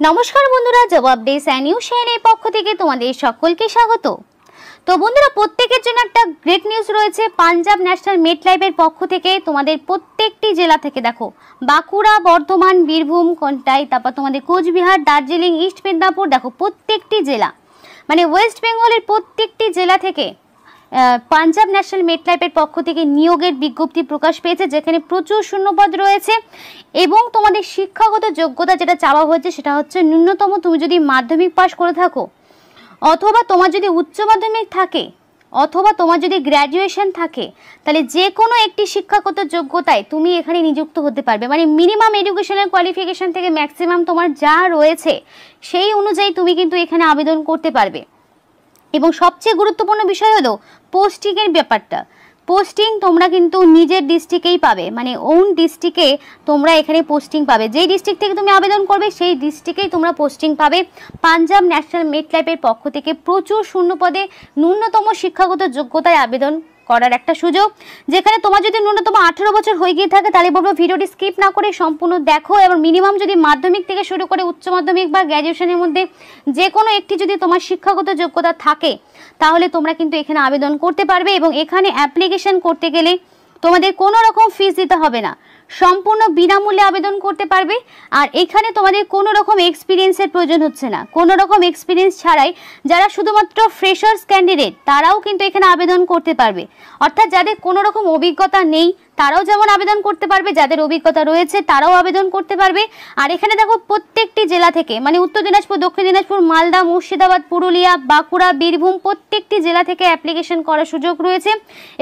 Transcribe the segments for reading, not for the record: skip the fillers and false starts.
নমস্কার বন্ধুরা, জবাব ডেস অ্যান্ড নিউজ চ্যানেলের পক্ষ থেকে তোমাদের সকলকে স্বাগত। তো বন্ধুরা, প্রত্যেকের জন্য একটা গ্রেট নিউজ রয়েছে। পাঞ্জাব ন্যাশনাল মেটলাইফের পক্ষ থেকে তোমাদের প্রত্যেকটি জেলা থেকে, দেখো বাঁকুড়া, বর্ধমান, বীরভূম, কন্টাই, তারপর তোমাদের কোচবিহার, দার্জিলিং, ইস্ট মেদিনীপুর, দেখো প্রত্যেকটি জেলা মানে ওয়েস্ট বেঙ্গলের প্রত্যেকটি জেলা থেকে পাঞ্জাব ন্যাশনাল মেটলাইফের পক্ষ থেকে নিয়োগের বিজ্ঞপ্তি প্রকাশ পেয়েছে, যেখানে প্রচুর শূন্যপদ রয়েছে। এবং তোমাদের শিক্ষাগত যোগ্যতা যেটা চাওয়া হয়েছে সেটা হচ্ছে ন্যূনতম তুমি যদি মাধ্যমিক পাশ করে থাকো, অথবা তোমার যদি উচ্চ মাধ্যমিক থাকে, অথবা তোমার যদি গ্র্যাজুয়েশন থাকে, তাহলে যে কোনো একটি শিক্ষাগত যোগ্যতায় তুমি এখানে নিযুক্ত হতে পারবে। মানে মিনিমাম এডুকেশনাল কোয়ালিফিকেশন থেকে ম্যাক্সিমাম তোমার যা রয়েছে সেই অনুযায়ী তুমি কিন্তু এখানে আবেদন করতে পারবে। এবং সবচেয়ে গুরুত্বপূর্ণ বিষয় হলো পোস্টিংয়ের ব্যাপারটা। পোস্টিং তোমরা কিন্তু নিজের ডিস্ট্রিক্টেই পাবে, মানে ওন ডিস্ট্রিক্টে তোমরা এখানে পোস্টিং পাবে। যেই ডিস্ট্রিক্ট থেকে তুমি আবেদন করবে সেই ডিস্ট্রিক্টেই তোমরা পোস্টিং পাবে। পাঞ্জাব ন্যাশনাল মেটলাইফের পক্ষ থেকে প্রচুর শূন্যপদে ন্যূনতম শিক্ষাগত যোগ্যতায় আবেদন করার একটা সুযোগ, যেখানে তোমার যদি ন্যূনতম 18 বছর হয়ে গিয়ে থাকে তাহলে বলবো ভিডিওটি স্কিপ না করে সম্পূর্ণ দেখো। এবং মিনিমাম যদি মাধ্যমিক থেকে শুরু করে উচ্চ মাধ্যমিক বা গ্র্যাজুয়েশনের মধ্যে যে কোনো একটি যদি তোমার শিক্ষাগত যোগ্যতা থাকে তাহলে তোমরা কিন্তু এখানে আবেদন করতে পারবে। এবং এখানে অ্যাপ্লিকেশন করতে গেলে তোমাদের কোনো রকম ফিস দিতে হবে না, সম্পূর্ণ বিনামূল্যে আবেদন করতে পারবে। আর এখানে তোমাদের কোনো রকম এক্সপিরিয়েন্সের প্রয়োজন হচ্ছে না, কোনো রকম এক্সপিরিয়েন্স ছাড়াই যারা শুধুমাত্র ফ্রেশার্স ক্যান্ডিডেট তারাও কিন্তু এখানে আবেদন করতে পারবে। অর্থাৎ যাদের কোনো রকম অভিজ্ঞতা নেই তারাও যেমন আবেদন করতে পারবে, যাদের অভিজ্ঞতা রয়েছে তারাও আবেদন করতে পারবে। আর এখানে দেখো প্রত্যেকটি জেলা থেকে, মানে উত্তর দিনাজপুর, দক্ষিণ দিনাজপুর, মালদা, মুর্শিদাবাদ, পুরুলিয়া, বাঁকুড়া, বীরভূম, প্রত্যেকটি জেলা থেকে অ্যাপ্লিকেশন করার সুযোগ রয়েছে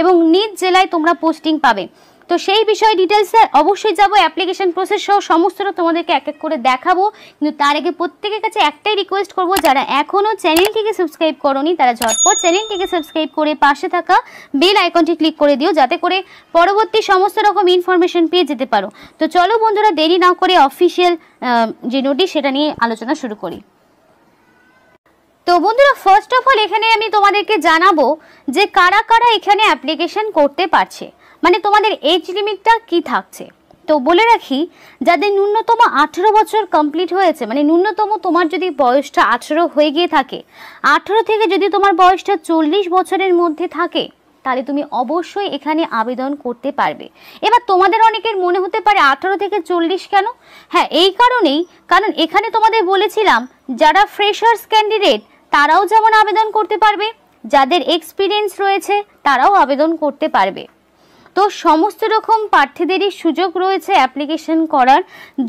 এবং নিজ জেলায় তোমরা পোস্টিং পাবে। তো সেই বিষয়ে ডিটেলসে অবশ্যই যাবো, অ্যাপ্লিকেশন প্রসেস সহ সমস্তটা তোমাদেরকে এক এক করে দেখাবো। কিন্তু তার আগে প্রত্যেকের কাছে একটাই রিকোয়েস্ট করবো, যারা এখনও চ্যানেলটিকে সাবস্ক্রাইব করোনি তারা ঝটপট চ্যানেলটিকে সাবস্ক্রাইব করে পাশে থাকা বেল আইকনটি ক্লিক করে দিও, যাতে করে পরবর্তী সমস্ত রকম ইনফরমেশন পেয়ে যেতে পারো। তো চলো বন্ধুরা, দেরি না করে অফিসিয়াল যে নোটিশ সেটা নিয়ে আলোচনা শুরু করি। তো বন্ধুরা, ফার্স্ট অফ অল এখানে আমি তোমাদেরকে জানাবো যে কারা কারা এখানে অ্যাপ্লিকেশন করতে পারছে, মানে তোমাদের এজ লিমিটটা কি থাকছে। তো বলে রাখি, যাদের ন্যূনতম 18 বছর কমপ্লিট হয়েছে, মানে ন্যূনতম তোমার যদি বয়সটা 18 হয়ে গিয়ে থাকে, 18 থেকে যদি তোমার বয়সটা 40 বছরের মধ্যে থাকে তাহলে তুমি অবশ্যই এখানে আবেদন করতে পারবে। এবার তোমাদের অনেকের মনে হতে পারে 18 থেকে 40 কেন? হ্যাঁ, এই কারণেই, কারণ এখানে তোমাদের বলেছিলাম যারা ফ্রেশার্স ক্যান্ডিডেট তারাও যেমন আবেদন করতে পারবে, যাদের এক্সপিরিয়েন্স রয়েছে তারাও আবেদন করতে পারবে। তো সমস্ত রকম প্রার্থীদেরই সুযোগ রয়েছে অ্যাপ্লিকেশন করার।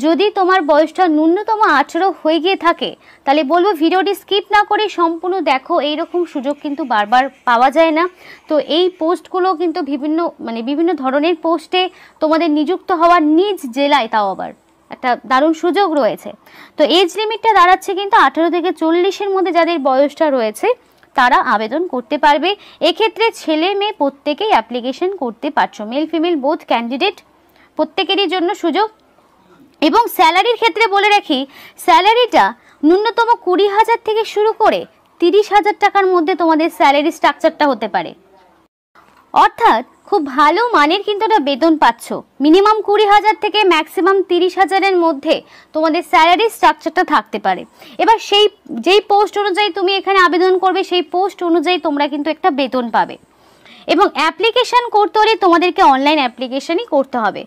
যদি তোমার বয়সটা ন্যূনতম 18 হয়ে গিয়ে থাকে তাহলে বলবো ভিডিওটি স্কিপ না করে সম্পূর্ণ দেখো, এইরকম সুযোগ কিন্তু বারবার পাওয়া যায় না। তো এই পোস্টগুলো কিন্তু বিভিন্ন ধরনের পোস্টে তোমাদের নিযুক্ত হওয়ার নিজ জেলায়, তাও আবার একটা দারুণ সুযোগ রয়েছে। তো এজ লিমিটটা দাঁড়াচ্ছে কিন্তু 18 থেকে 40-এর মধ্যে যাদের বয়সটা রয়েছে তারা আবেদন করতে পারবে। এক্ষেত্রে ছেলে মেয়ে প্রত্যেকেই অ্যাপ্লিকেশন করতে পারছো, মেল ফিমেল বোথ ক্যান্ডিডেট প্রত্যেকেরই জন্য সুযোগ। এবং স্যালারির ক্ষেত্রে বলে রাখি, স্যালারিটা ন্যূনতম 20,000 থেকে শুরু করে 30,000 টাকার মধ্যে তোমাদের স্যালারি স্ট্রাকচারটা হতে পারে। অর্থাৎ খুব ভালো মানের কিন্তু একটা বেতন পাচ্ছ। মিনিমাম 20,000 থেকে ম্যাক্সিমাম 30,000-এর মধ্যে তোমাদের স্যালারি স্ট্রাকচারটা থাকতে পারে। এবার যেই পোস্ট অনুযায়ী তুমি এখানে আবেদন করবে সেই পোস্ট অনুযায়ী তোমরা কিন্তু একটা বেতন পাবে। এবং অ্যাপ্লিকেশন করতে হলে তোমাদেরকে অনলাইন অ্যাপ্লিকেশনই করতে হবে,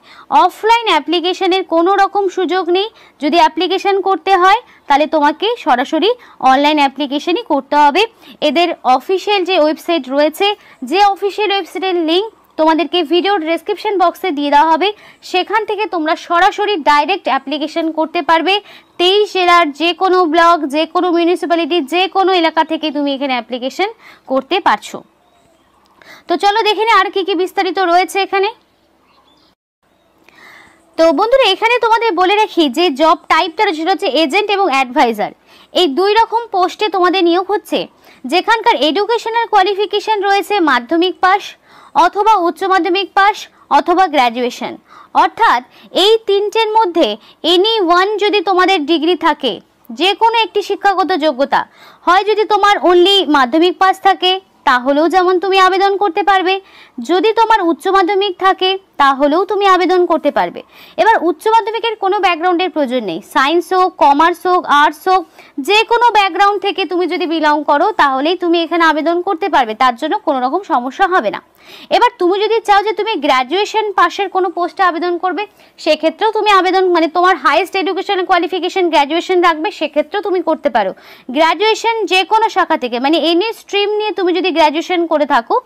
অফলাইন অ্যাপ্লিকেশনের কোনো রকম সুযোগ নেই। যদি অ্যাপ্লিকেশন করতে হয় তাহলে তোমাকে সরাসরি অনলাইন অ্যাপ্লিকেশনই করতে হবে। এদের অফিসিয়াল যে ওয়েবসাইট রয়েছে, যে অফিসিয়াল ওয়েবসাইটের লিঙ্ক তোমাদেরকে ভিডিওর ডেসক্রিপশন বক্সে দিয়ে দেওয়া হবে, সেখান থেকে তোমরা সরাসরি ডাইরেক্ট অ্যাপ্লিকেশন করতে পারবে। 23 জেলার যে কোনো ব্লক, যে কোনো মিউনিসিপ্যালিটি, যে কোনো এলাকা থেকে তুমি এখানে অ্যাপ্লিকেশন করতে পারছো। তো চলো দেখে নিই আর কি কি বিস্তারিত রয়েছে এখানে। তো বন্ধুরা, এখানে তোমাদের বলে রাখি যে জব টাইপটা সেটা হচ্ছে এজেন্ট এবং অ্যাডভাইজার। এই দুই রকম পোস্টে তোমাদের নিয়োগ হচ্ছে, যেখানকার এডুকেশনাল কোয়ালিফিকেশন রয়েছে মাধ্যমিক পাস অথবা উচ্চ মাধ্যমিক পাস অথবা গ্র্যাজুয়েশন। অর্থাৎ এই তিনটের মধ্যে এনি ওয়ান যদি তোমাদের ডিগ্রি থাকে, যে কোনো একটি শিক্ষাগত যোগ্যতা হয়, যদি তোমার অনলি মাধ্যমিক পাস থাকে তাহলেও যেমন তুমি আবেদন করতে পারবে, যদি তোমার উচ্চ মাধ্যমিক থাকে তাহলেও তুমি আবেদন করতে পারবে। এবার উচ্চ মাধ্যমিকের কোনো ব্যাকগ্রাউন্ডের প্রয়োজন নেই, সায়েন্স হোক, কমার্স হোক, আর্টস হোক, যে কোনো ব্যাকগ্রাউন্ড থেকে তুমি যদি বিলং করো তাহলেই তুমি এখানে আবেদন করতে পারবে, তার জন্য কোনো রকম সমস্যা হবে না। এবার তুমি যদি চাও যে তুমি গ্র্যাজুয়েশন পাশের কোনো পোস্টে আবেদন করবে, সেক্ষেত্রেও তুমি আবেদন মানে তোমার হাইয়েস্ট এডুকেশন কোয়ালিফিকেশন গ্র্যাজুয়েশন রাখবে, সেক্ষেত্রেও তুমি করতে পারো। গ্র্যাজুয়েশন যে কোনো শাখা থেকে মানে এনি স্ট্রিম নিয়ে তুমি যদি গ্র্যাজুয়েশন করে থাকো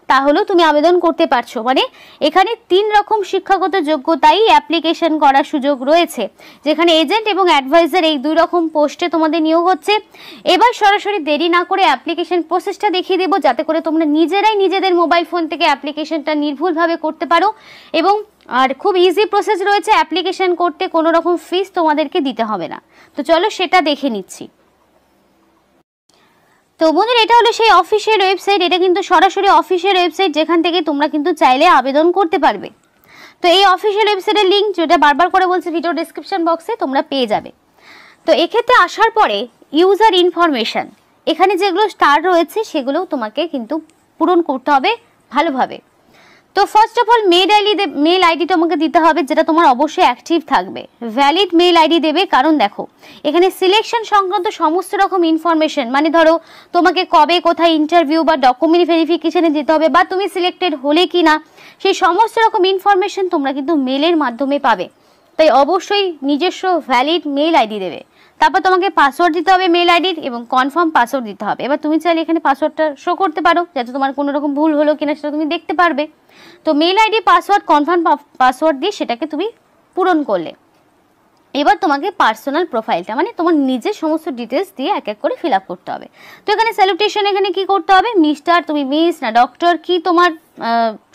তাহলেও তুমি আবেদন করতে পারছো। মানে এখানে 3 রকম শিক্ষাগত যোগ্যতাই অ্যাপ্লিকেশন করার সুযোগ রয়েছে, যেখানে এজেন্ট এবং অ্যাডভাইজার এই 2 রকম পোস্টে তোমাদের নিয়োগ হচ্ছে। এবার সরাসরি দেরি না করে অ্যাপ্লিকেশন প্রসেসটা দেখিয়ে দেবো, যাতে করে তোমরা নিজেরাই নিজেদের মোবাইল ফোন থেকে অ্যাপ্লিকেশনটা নির্ভুলভাবে করতে পারো। এবং আর খুব ইজি প্রসেস রয়েছে, অ্যাপ্লিকেশন করতে কোনো রকম ফিস তোমাদেরকে দিতে হবে না। তো চলো সেটা দেখে নিচ্ছি। তো বন্ধুরা, এটা হলো সেই অফিসিয়াল ওয়েবসাইট, এটা কিন্তু সরাসরি অফিসিয়াল ওয়েবসাইট, যেখান থেকে তোমরা কিন্তু চাইলে আবেদন করতে পারবে। তো এই অফিসিয়াল ওয়েবসাইটের লিঙ্ক, যেটা বারবার করে বলছি, ভিডিও ডেসক্রিপশন বক্সে তোমরা পেয়ে যাবে। তো এক্ষেত্রে আসার পরে ইউজার ইনফরমেশন, এখানে যেগুলো স্টার রয়েছে সেগুলোও তোমাকে কিন্তু পূরণ করতে হবে ভালোভাবে। তো first of all mail ID তোমাকে দিতে হবে, যেটা তোমার অবশ্যই অ্যাক্টিভ থাকবে। ভ্যালিড মেল আইডি দেবে, কারণ দেখো এখানে সিলেকশন সংক্রান্ত সমস্ত রকম ইনফরমেশন, মানে ধরো তোমাকে কবে কোথায় ইন্টারভিউ বা ডকুমেন্ট ভেরিফিকেশনে দিতে হবে, বা তুমি সিলেক্টেড হলে কি না, সেই সমস্ত রকম ইনফরমেশন তোমরা কিন্তু মেলের মাধ্যমে পাবে। তাই অবশ্যই নিজস্ব ভ্যালিড মেল আইডি দেবে। তারপর তোমাকে পাসওয়ার্ড দিতে হবে মেল আইডির, এবং কনফার্ম পাসওয়ার্ড দিতে হবে। এবার তুমি চাইলে এখানে পাসওয়ার্ডটা শো করতে পারো, যাতে তোমার কোনো রকম ভুল হলো কিনা সেটা তুমি দেখতে পারবে। তো mail ID, password, confirm password দিয়ে সেটাকে তুমি পূরণ করলে এবার তোমাকে পার্সোনাল প্রোফাইলটা মানে তোমার নিজের সমস্ত ডিটেলস দিয়ে এক এক করে ফিল আপ করতে হবে। তো এখানে স্যালুটেশন, এখানে কি করতে হবে, মিস্টার, তুমি মিস না ডক্টর, কি তোমার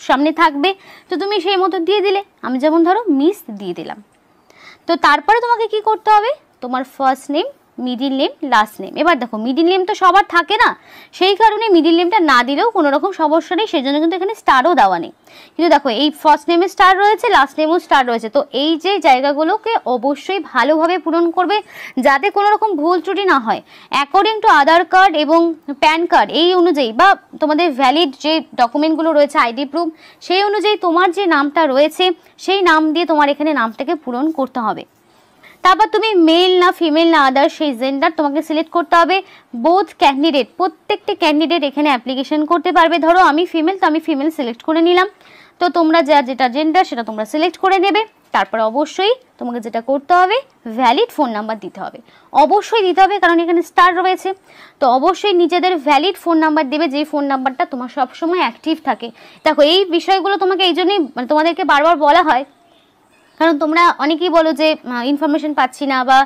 সামনে থাকবে তো তুমি সেই মতো দিয়ে দিলে। আমি যেমন ধরো মিস দিয়ে দিলাম। তো তারপরে তোমাকে কি করতে হবে, তোমার first name, middle name, last name. এবার দেখো মিডিল নেম তো সবার থাকে না, সেই কারণে মিডিল নেমটা না দিলেও কোনো রকম সমস্যা নেই, সেই জন্য কিন্তু এখানে স্টারও দেওয়া নেই। কিন্তু দেখো এই ফার্স্ট নেমে স্টার রয়েছে, লাস্ট নেমেও স্টার রয়েছে। তো এই যে জায়গাগুলোকে অবশ্যই ভালোভাবে পূরণ করবে, যাতে কোনো রকম ভুল ত্রুটি না হয়। অ্যাকর্ডিং টু আধার কার্ড এবং প্যান কার্ড এই অনুযায়ী, বা তোমাদের ভ্যালিড যে ডকুমেন্টগুলো রয়েছে আইডি প্রুফ, সেই অনুযায়ী তোমার যে নামটা রয়েছে সেই নাম দিয়ে তোমার এখানে নামটাকে পূরণ করতে হবে। তারপর তুমি মেল না ফিমেল না আদার সেই জেন্ডার তোমাকে সিলেক্ট করতে হবে। বোথ ক্যান্ডিডেট, প্রত্যেকটি ক্যান্ডিডেট এখানে অ্যাপ্লিকেশন করতে পারবে। ধরো আমি ফিমেল, তো আমি ফিমেল সিলেক্ট করে নিলাম। তো তোমরা যেটা জেন্ডার সেটা তোমরা সিলেক্ট করে নেবে। তারপর অবশ্যই তোমাকে যেটা করতে হবে, ভ্যালিড ফোন নাম্বার দিতে হবে, অবশ্যই দিতে হবে, কারণ এখানে স্টার রয়েছে। তো অবশ্যই নিজেদের ভ্যালিড ফোন নাম্বার দেবে, যেই ফোন নাম্বারটা তোমার সবসময় অ্যাক্টিভ থাকে। দেখো এই বিষয়গুলো তোমাকে এই জন্যই মানে তোমাদেরকে বারবার বলা হয়, কারণ তোমরা অনেকেই বলো যে ইনফরমেশন পাচ্ছি না, বা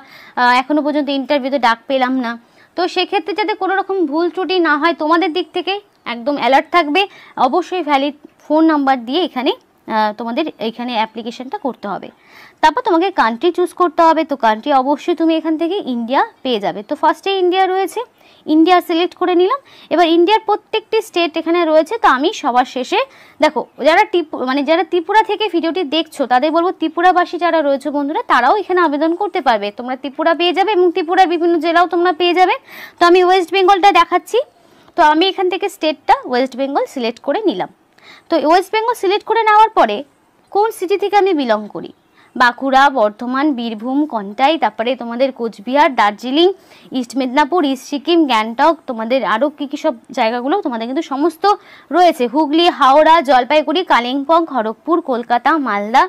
এখনো পর্যন্ত ইন্টারভিউতে ডাক পেলাম না। তো সেক্ষেত্রে যাতে কোনো রকম ভুল ত্রুটি না হয় তোমাদের দিক থেকে একদম অ্যালার্ট থাকবে। অবশ্যই ভ্যালিড ফোন নাম্বার দিয়ে এখানে তোমাদের এখানে অ্যাপ্লিকেশনটা করতে হবে। তারপর তোমাকে কান্ট্রি চুজ করতে হবে। তো কান্ট্রি অবশ্যই তুমি এখান থেকে ইন্ডিয়া পেয়ে যাবে। তো ফার্স্টে ইন্ডিয়া রয়েছে, ইন্ডিয়া সিলেক্ট করে নিলাম। এবার ইন্ডিয়ার প্রত্যেকটি স্টেট এখানে রয়েছে। তো আমি সবার শেষে দেখো যারা যারা ত্রিপুরা থেকে ভিডিওটি দেখছো তাদের বলবো, ত্রিপুরাবাসী যারা রয়েছে বন্ধুরা, তারাও এখানে আবেদন করতে পারবে। তোমরা ত্রিপুরা পেয়ে যাবে এবং ত্রিপুরার বিভিন্ন জেলাও তোমরা পেয়ে যাবে। তো আমি ওয়েস্ট বেঙ্গলটা দেখাচ্ছি। তো আমি এখান থেকে স্টেটটা ওয়েস্ট বেঙ্গল সিলেক্ট করে নিলাম। তো ওয়েস্ট বেঙ্গল সিলেক্ট করে নেওয়ার পরে কোন সিটি থেকে আমি বিলং করি, বাঁকুড়া, বর্ধমান, বীরভূম, কন্টাই, তারপরে তোমাদের কোচবিহার, দার্জিলিং, ইস্ট মেদিনীপুর, ইস্ট সিকিম, গ্যাংটক, তোমাদের আরও কী কী সব জায়গাগুলো তোমাদের কিন্তু সমস্ত রয়েছে। হুগলি, হাওড়া, জলপাইগুড়ি, কালিম্পং, খড়গপুর, কলকাতা, মালদা,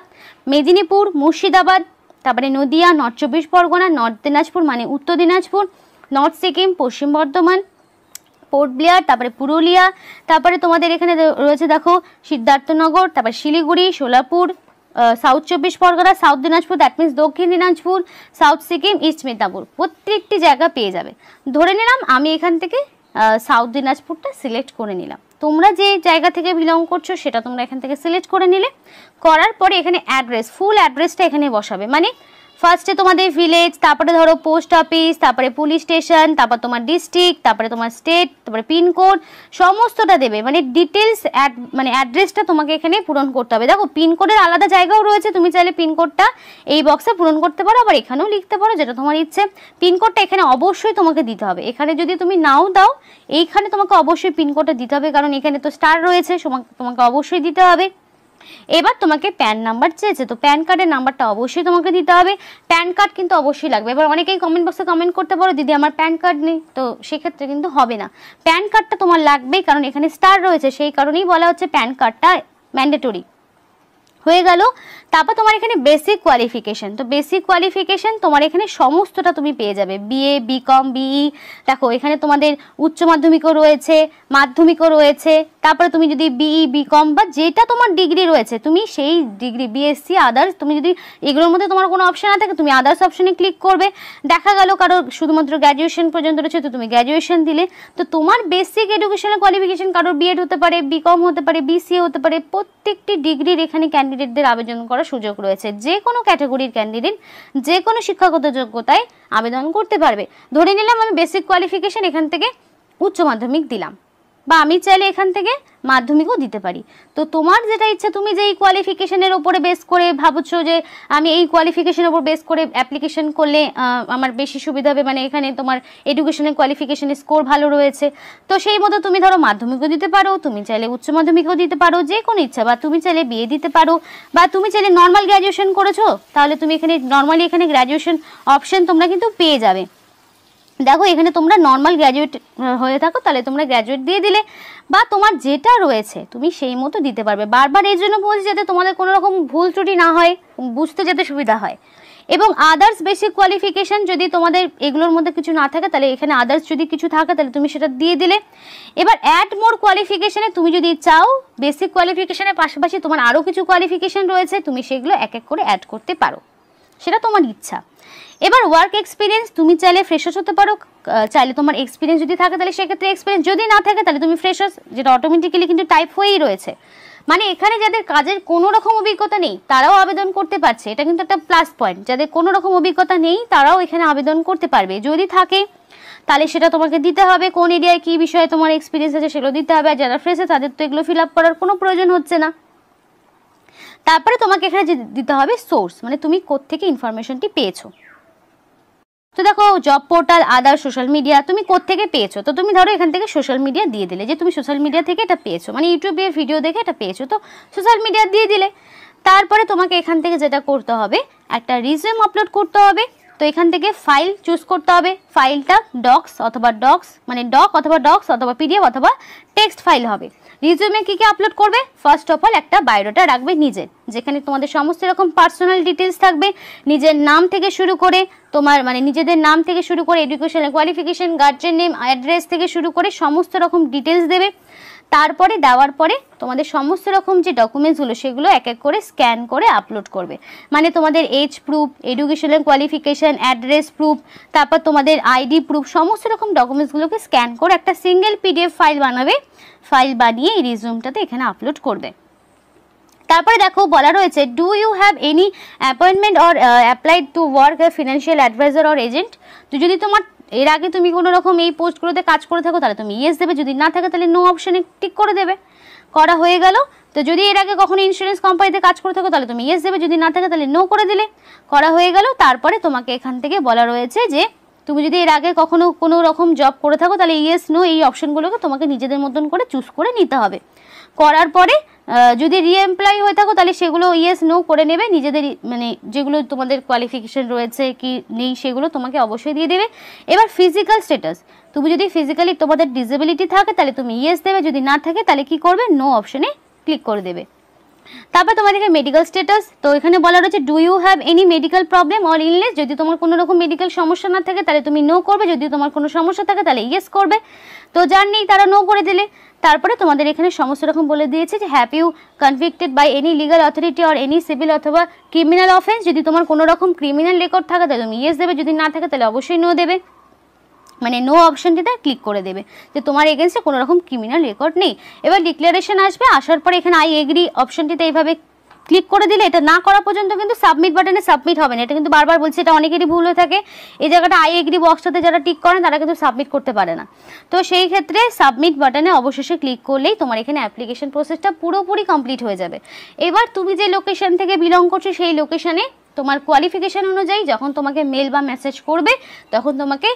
মেদিনীপুর, মুর্শিদাবাদ, তারপরে নদিয়া, নর্থ 24 পরগনা, নর্থ দিনাজপুর মানে উত্তর দিনাজপুর, নর্থ সিকিম, পশ্চিম বর্ধমান, পোর্ট ব্লেয়ার, তারপরে পুরুলিয়া, তারপরে তোমাদের এখানে রয়েছে দেখো সিদ্ধার্থনগর, তারপরে Siliguri, Solapur, south 24 Pargana, south Dinajpur, that means দক্ষিণ দিনাজপুর, সাউথ সিকিম, ইস্ট মেদিনীপুর, প্রত্যেকটি জায়গা পেয়ে যাবে। ধরে নিলাম আমি এখান থেকে সাউথ দিনাজপুরটা সিলেক্ট করে নিলাম। তোমরা যে জায়গা থেকে বিলং করছো সেটা তোমরা এখান থেকে সিলেক্ট করে নিলে। করার পরে এখানে অ্যাড্রেস, ফুল অ্যাড্রেসটা এখানে বসাবে। মানে ফার্স্টে তোমাদের ভিলেজ, তারপরে ধরো পোস্ট অফিস, তারপরে পুলিশ স্টেশন, তারপর তোমার ডিস্ট্রিক্ট, তারপরে তোমার স্টেট, তারপরে পিনকোড, সমস্তটা দেবে। মানে ডিটেলস মানে অ্যাড্রেসটা তোমাকে এখানে পূরণ করতে হবে। দেখো পিনকোডের আলাদা জায়গাও রয়েছে, তুমি চাইলে পিনকোডটা এই বক্সে পূরণ করতে পারো, আবার এখানেও লিখতে পারো, যেটা তোমার ইচ্ছে। পিনকোডটা এখানে অবশ্যই তোমাকে দিতে হবে। এখানে যদি তুমি নাও দাও, এইখানে তোমাকে অবশ্যই পিনকোডটা দিতে হবে, কারণ এখানে তো স্টার রয়েছে, তোমাকে অবশ্যই দিতে হবে। এবার তোমাকে প্যান নাম্বার চেয়েছে, তো প্যান কার্ডের নাম্বারটা অবশ্যই তোমাকে দিতে হবে। প্যান কার্ড কিন্তু অবশ্যই লাগবে। এবার অনেকেই কমেন্ট বক্সে কমেন্ট করতে পারো দিদি আমার প্যান কার্ড নেই, তো সেক্ষেত্রে কিন্তু হবে না। প্যান কার্ডটা তোমার লাগবেই, কারণ এখানে স্টার রয়েছে, সেই কারণেই বলা হচ্ছে প্যান কার্ডটা ম্যান্ডেটরি। হয়ে গেল। তারপর তোমার এখানে বেসিক কোয়ালিফিকেশন, তো বেসিক কোয়ালিফিকেশন তোমার এখানে সমস্তটা তুমি পেয়ে যাবে, বিএ, বিকম, বিই। দেখো এখানে তোমাদের উচ্চ মাধ্যমিকও রয়েছে, মাধ্যমিকও রয়েছে। তারপরে তুমি যদি বিই, বিকম বা যেটা তোমার ডিগ্রি রয়েছে তুমি সেই ডিগ্রি, বিএসসি, আদার্স, তুমি যদি এগুলোর মধ্যে তোমার কোনো অপশন না থাকে তুমি আদার্স অপশনে ক্লিক করবে। দেখা গেল কারো শুধুমাত্র গ্র্যাজুয়েশন পর্যন্ত রয়েছে, তো তুমি গ্র্যাজুয়েশন দিলে। তো তোমার বেসিক এডুকেশনাল কোয়ালিফিকেশন কারোর বিএড হতে পারে, বিকম হতে পারে, বিসিএ হতে পারে, প্রত্যেকটি ডিগ্রির এখানে ক্যান্ডিডেটদের আবেদন করার সুযোগ রয়েছে। যে কোনো ক্যাটাগরির ক্যান্ডিডেট যে কোনো শিক্ষাগত যোগ্যতায় আবেদন করতে পারবে। ধরে নিলাম আমি বেসিক কোয়ালিফিকেশন এখান থেকে উচ্চ মাধ্যমিক দিলাম, বা আমি চাইলে এখান থেকে মাধ্যমিকও দিতে পারি। তো তোমার যেটা ইচ্ছা, তুমি যেই কোয়ালিফিকেশনের উপরে বেস করে ভাবছো যে আমি এই কোয়ালিফিকেশনের উপর বেস করে অ্যাপ্লিকেশন করলে আমার বেশি সুবিধা হবে, মানে এখানে তোমার এডুকেশনের কোয়ালিফিকেশনের স্কোর ভালো রয়েছে, তো সেই মতো তুমি ধরো মাধ্যমিকও দিতে পারো, তুমি চাইলে উচ্চ মাধ্যমিকও দিতে পারো, যে কোনো ইচ্ছা। বা তুমি চাইলে বিএ দিতে পারো, বা তুমি চাইলে নর্মাল গ্র্যাজুয়েশন করেছো তাহলে তুমি এখানে নর্মালি এখানে গ্র্যাজুয়েশন অপশন তোমরা কিন্তু পেয়ে যাবে। দেখো এখানে তোমরা নর্মাল গ্র্যাজুয়েট হয়ে থাকো তাহলে তোমরা গ্র্যাজুয়েট দিয়ে দিলে, বা তোমার যেটা রয়েছে তুমি সেই মতো দিতে পারবে। বারবার এই জন্য বলছি যাতে তোমাদের কোনো রকম ভুল ত্রুটি না হয়, বুঝতে যাতে সুবিধা হয়। এবং আদার্স বেসিক কোয়ালিফিকেশন যদি তোমাদের এগুলোর মধ্যে কিছু না থাকে তাহলে এখানে আদার্স যদি কিছু থাকে তাহলে তুমি সেটা দিয়ে দিলে। এবার অ্যাড মোর কোয়ালিফিকেশনে তুমি যদি চাও বেসিক কোয়ালিফিকেশনের পাশাপাশি তোমার আরও কিছু কোয়ালিফিকেশন রয়েছে, তুমি সেগুলো এক এক করে অ্যাড করতে পারো, সেটা তোমার ইচ্ছা। এবার ওয়ার্ক এক্সপিরিয়েন্স তুমি চাইলে ফ্রেশার্স হতে পারো, চাইলে তোমার এক্সপিরিয়েন্স যদি থাকে তাহলে সেক্ষেত্রে এক্সপিরিয়েন্স, যদি না থাকে তাহলে তুমি ফ্রেশার্স, যেটা অটোমেটিক্যালি কিন্তু টাইপ হয়েই রয়েছে। মানে এখানে যাদের কাজের কোনো রকম অভিজ্ঞতা নেই তারাও আবেদন করতে পারছে, এটা কিন্তু একটা প্লাস পয়েন্ট। যাদের কোনো রকম অভিজ্ঞতা নেই তারাও এখানে আবেদন করতে পারবে। যদি থাকে তাহলে সেটা তোমাকে দিতে হবে, কোন এরিয়ায় কী বিষয়ে তোমার এক্সপিরিয়েন্স আছে সেগুলো দিতে হবে। আর যারা ফ্রেশার তাদের তো এগুলো ফিল আপ করার কোনো প্রয়োজন হচ্ছে না। তারপরে তোমাকে এখানে দিতে হবে সোর্স, মানে তুমি কোত্থেকে ইনফরমেশনটি পেয়েছো। তো দেখো জব পোর্টাল, আদার সোশ্যাল মিডিয়া, তুমি কোত্থেকে পেয়েছো। তো তুমি ধরো এখান থেকে সোশ্যাল মিডিয়া দিয়ে দিলে যে তুমি সোশ্যাল মিডিয়া থেকে এটা পেয়েছো, মানে ইউটিউবের ভিডিও দেখে এটা পেয়েছো, তো সোশ্যাল মিডিয়া দিয়ে দিলে। তারপরে তোমাকে এখান থেকে যেটা করতে হবে একটা রিজিউম আপলোড করতে হবে। তো এখান থেকে ফাইল চুজ করতে হবে, ফাইলটা ডক্স অথবা ডক্স মানে ডক অথবা ডক্স অথবা পিডিএফ অথবা টেক্সট ফাইল হবে। রিজিউমে কী কী আপলোড করবে, ফার্স্ট অফ অল একটা বায়োডাটা রাখবে নিজের, যেখানে তোমাদের সমস্ত রকম পার্সোনাল ডিটেলস থাকবে, নিজের নাম থেকে শুরু করে তোমার মানে নিজেদের নাম থেকে শুরু করে educational qualification, guardian name, address থেকে শুরু করে সমস্ত রকম ডিটেলস দেবে। তারপরে দেওয়ার পরে তোমাদের সমস্ত রকম যে ডকুমেন্টসগুলো সেগুলো এক এক করে স্ক্যান করে আপলোড করবে, মানে তোমাদের age proof, educational qualification, address proof, তারপর তোমাদের আইডি প্রুফ, সমস্ত রকম ডকুমেন্টসগুলোকে স্ক্যান করে একটা সিঙ্গেল পিডিএফ ফাইল বানাবে। ফাইল বানিয়ে এই রিজিউমটাতে এখানে আপলোড করবে। তারপরে দেখো বলা রয়েছে do you have any appointment or applied to work a financial adviser or agent. তো যদি তোমার এর আগে তুমি কোনো রকম এই পোস্টগুলোতে কাজ করে থাকো তাহলে তুমি ইয়েস দেবে, যদি না থাকে তাহলে নো অপশানে টিক করে দেবে। করা হয়ে গেল। তো যদি এর আগে কখনো ইন্স্যুরেন্স কোম্পানিতে কাজ করে থাকো তাহলে তুমি ইয়েস দেবে, যদি না থাকে তাহলে নো করে দিলে। করা হয়ে গেল। তারপরে তোমাকে এখান থেকে বলা রয়েছে যে তুমি যদি এর আগে কখনো কোনো রকম জব করে থাকো তাহলে ইয়েস নো এই অপশনগুলোকে তোমাকে নিজেদের মতন করে চুজ করে নিতে হবে। করার পরে যদি রিএমপ্লয় হয়ে থাকো তাহলে সেগুলো ইয়েস নো করে নেবে, নিজেদের মানে যেগুলো তোমাদের কোয়ালিফিকেশন রয়েছে কি নেই সেগুলো তোমাকে অবশ্যই দিয়ে দেবে। এবার ফিজিক্যাল স্ট্যাটাস, তুমি যদি ফিজিক্যালি তোমাদের ডিসেবিলিটি থাকে তাহলে তুমি ইয়েস দেবে, যদি না থাকে তাহলে কি করবে নো অপশনে ক্লিক করে দেবে। তারপর তোমাদের মেডিকেল স্ট্যাটাস, তো এখানে বলা রয়েছে do you have any medical problem or illness. যদি তোমার কোনো রকম মেডিকেল সমস্যা না থাকে তাহলে তুমি নো করবে, যদি তোমার কোনো সমস্যা থাকে তাহলে ইয়েস করবে। তো যার নেই তারা নো করে দিলে। তারপরে তোমাদের এখানে সমস্ত রকম বলে দিয়েছে যে have you convicted by any legal authority or any civil অথবা ক্রিমিনাল অফেন্স। যদি তোমার কোনো রকম ক্রিমিনাল রেকর্ড থাকে তাহলে তুমি ইয়েস দেবে, যদি না থাকে তাহলে অবশ্যই নো দেবে, মানে নো অপশনটিতে ক্লিক করে দেবে যে তোমার এগেনস্টে কোনো রকম ক্রিমিনাল রেকর্ড নেই। এবার ডিক্লারেশন আসবে, আসার পরে এখানে আই এগ্রি অপশনটিতে এইভাবে ক্লিক করে দিলে এটা না করা পর্যন্ত কিন্তু সাবমিট বাটনে সাবমিট হবে না। এটা কিন্তু বারবার বলছি, এটা অনেকেরই ভুল হয়ে থাকে। এই জায়গাটা আই এগ্রি বক্সটাতে যারা টিক করেন তারা কিন্তু সাবমিট করতে পারে না। তো সেই ক্ষেত্রে সাবমিট বাটনে অবশেষে ক্লিক করলেই তোমার এখানে অ্যাপ্লিকেশন প্রসেসটা পুরোপুরি কমপ্লিট হয়ে যাবে। এবার তুমি যে লোকেশন থেকে বিলং করছো সেই লোকেশনে তোমার কোয়ালিফিকেশান অনুযায়ী যখন তোমাকে মেল বা মেসেজ করবে তখন তোমাকে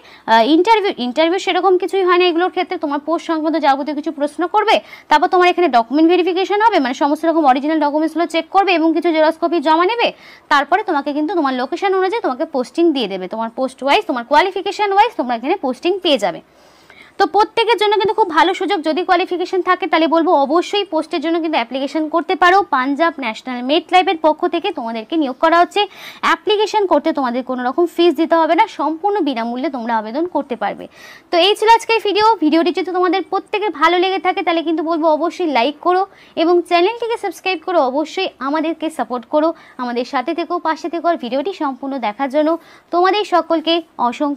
ইন্টারভিউ সেরকম কিছুই হয় না এগুলোর ক্ষেত্রে। তোমার পোস্ট সংক্রান্ত যাবতীয় কিছু প্রশ্ন করবে, তারপর তোমার এখানে ডকুমেন্ট ভেরিফিকেশন হবে, মানে সমস্ত রকম অরিজিনাল ডকুমেন্টসগুলো চেক করবে এবং কিছু জেরক্স কপি জমা নেবে। তারপরে তোমাকে কিন্তু তোমার লোকেশন অনুযায়ী তোমাকে পোস্টিং দিয়ে দেবে, তোমার পোস্ট ওয়াইজ তোমার কোয়ালিফিকেশান ওয়াইজ তোমরা এখানে পোস্টিং পেয়ে যাবে। তো প্রত্যেকের জন্য কিন্তু খুব ভালো সুযোগ, যদি কোয়ালিফিকেশন থাকে তাহলে বলবো অবশ্যই পোস্টের জন্য কিন্তু অ্যাপ্লিকেশন করতে পারো। পাঞ্জাব ন্যাশনাল মেট লাইফের পক্ষ থেকে তোমাদেরকে নিয়োগ করা হচ্ছে। অ্যাপ্লিকেশন করতে তোমাদের কোনো রকম ফিস দিতে হবে না, সম্পূর্ণ বিনামূল্যে তোমরা আবেদন করতে পারবে। তো এই ছিল আজকের ভিডিওটি যদি তোমাদের প্রত্যেকের ভালো লেগে থাকে তাহলে কিন্তু বলবো অবশ্যই লাইক করো এবং চ্যানেলটিকে সাবস্ক্রাইব করো, অবশ্যই আমাদেরকে সাপোর্ট করো, আমাদের সাথে থেকো, পাশে থেকো। আর ভিডিওটি সম্পূর্ণ দেখার জন্য তোমাদের সকলকে অসংখ্য